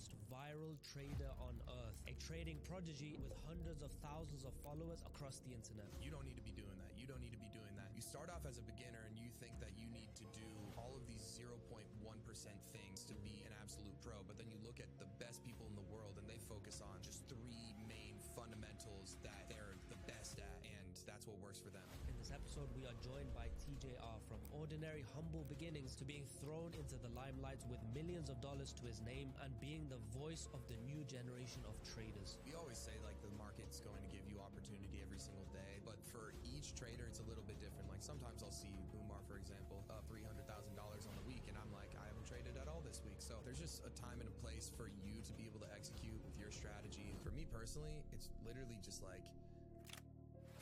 most viral trader on earth, a trading prodigy with hundreds of thousands of followers across the internet. You don't need to be doing that. You don't need to be doing that. You start off as a beginner and you think that you need to do all of these 0.1% things to be an absolute pro, but then you look at the best people in the world and they focus on just three main fundamentals that they're the best at, and that's what works for them. In this episode, we are joined by TJR, from ordinary, humble beginnings to being thrown into the limelight with millions of dollars to his name and being the voice of the new generation of traders. We always say like the market's going to give you opportunity every single day, but for each trader it's a little bit different. Like sometimes I'll see Umar, for example, up $300,000 on the week, and I'm like, I haven't traded at all this week. So there's just a time and a place for you to be able to execute with your strategy. For me personally, it's literally just like,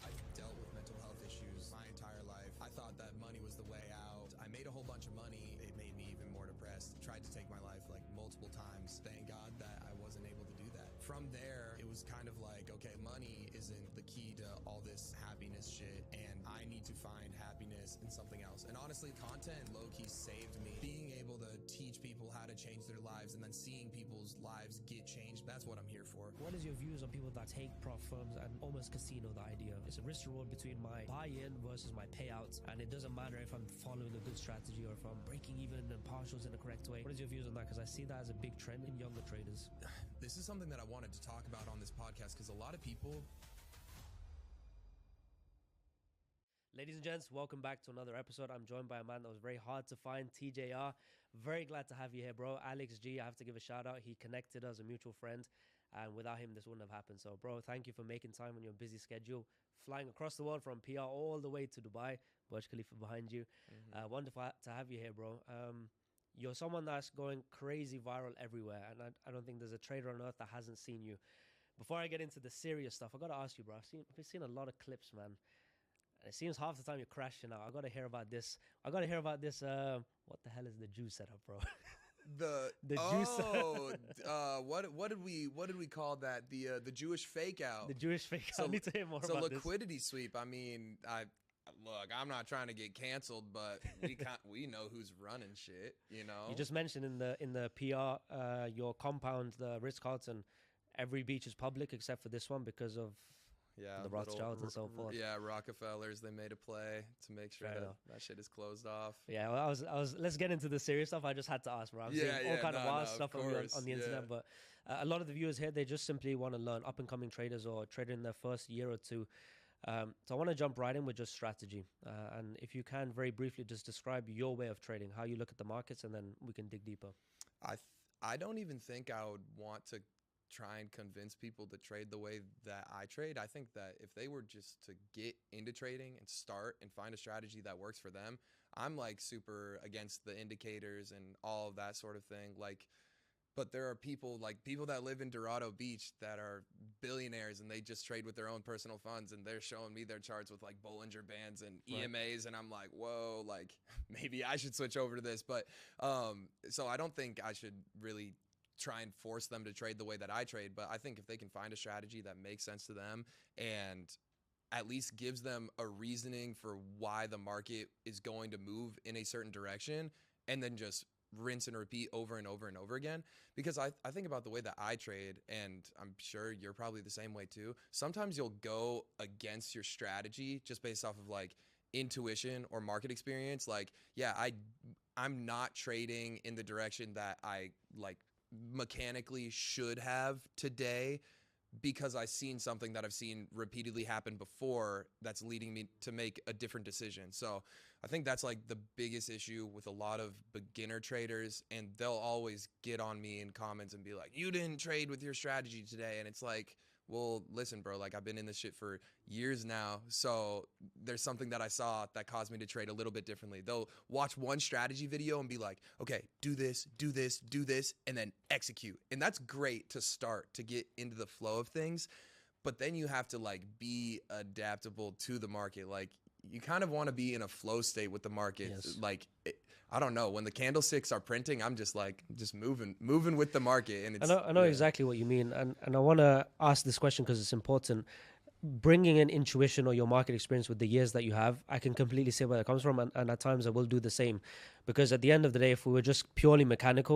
I've dealt with mental health issues my entire life. I thought that money was the way out. I made a whole bunch of money. It made me even more depressed. Tried to take my life like multiple times. Thank God that I wasn't able to do that. From there, it was kind of like, okay, money isn't the key to all this happiness shit, and I need to find happiness in something else. And honestly, content low-key saved me. Being able to teach people how to change their lives and then seeing people's lives get changed, that's what I'm here for. What is your views on people that take prop firms and almost casino the idea? It's a risk reward between my buy-in versus my payouts, and it doesn't matter if I'm following a good strategy or if I'm breaking even and partials in the correct way. What is your views on that? Because I see that as a big trend in younger traders. This is something that I wanted to talk about on this podcast because a lot of people... Ladies and gents, welcome back to another episode. I'm joined by a man that was very hard to find, TJR. Very glad to have you here, bro. Alex G, I have to give a shout out. He connected us, a mutual friend, and without him, this wouldn't have happened. So, bro, thank you for making time on your busy schedule, flying across the world from PR all the way to Dubai. Burj Khalifa behind you. Wonderful to have you here, bro. You're someone that's going crazy viral everywhere, and I don't think there's a trader on earth that hasn't seen you. Before I get into the serious stuff, I got to ask you, bro. I've seen a lot of clips, man. And it seems half the time you're crashing out. I got to hear about this. What the hell is the Jew setup, bro? The what did we call that? The Jewish fake out. The Jewish fake out. I need to hear more about this. So liquidity sweep. I mean, look, I'm not trying to get canceled, but we know who's running shit. You know. You just mentioned in the PR, your compound, the Ritz-Carlton, every beach is public except for this one because of the Rothschilds and so forth. Yeah, Rockefellers, they made a play to make sure that shit is closed off. Yeah, well, I was. Let's get into the serious stuff. I just had to ask, bro. I'm seeing all kind of wild stuff on the internet, but a lot of the viewers here, they just simply want to learn, up-and-coming traders or trading in their first year or two. So I want to jump right in with just strategy. And if you can, very briefly, just describe your way of trading, how you look at the markets, and then we can dig deeper. I don't even think I would want to try and convince people to trade the way that I trade. I think that if they were just to get into trading and start and find a strategy that works for them, I'm like super against the indicators and all of that sort of thing. Like, but there are people that live in Dorado Beach that are billionaires and they just trade with their own personal funds, and they're showing me their charts with like Bollinger Bands and EMAs, and I'm like, whoa, like maybe I should switch over to this. But so I don't think I should really try and force them to trade the way that I trade. But I think if they can find a strategy that makes sense to them and at least gives them a reasoning for why the market is going to move in a certain direction, and then just rinse and repeat over and over and over again. Because I think about the way that I trade, and I'm sure you're probably the same way too. Sometimes you'll go against your strategy just based off of like intuition or market experience. Like, yeah, I'm not trading in the direction that I like mechanically should have today because I've seen something that I've seen repeatedly happen before that's leading me to make a different decision. So I think that's like the biggest issue with a lot of beginner traders, and they'll always get on me in comments and be like, you didn't trade with your strategy today. And it's like, well, listen, bro, like I've been in this shit for years now. So there's something that I saw that caused me to trade a little bit differently. They'll watch one strategy video and be like, okay, do this, and then execute. And that's great to start to get into the flow of things. But then you have to like be adaptable to the market. Like you kind of want to be in a flow state with the market. Yes. Like, I don't know, when the candlesticks are printing, I'm just moving with the market. And it's, I know exactly what you mean. And I want to ask this question because it's important. Bringing in intuition or your market experience with the years that you have, I can completely see where that comes from. And at times I will do the same, because at the end of the day, if we were just purely mechanical,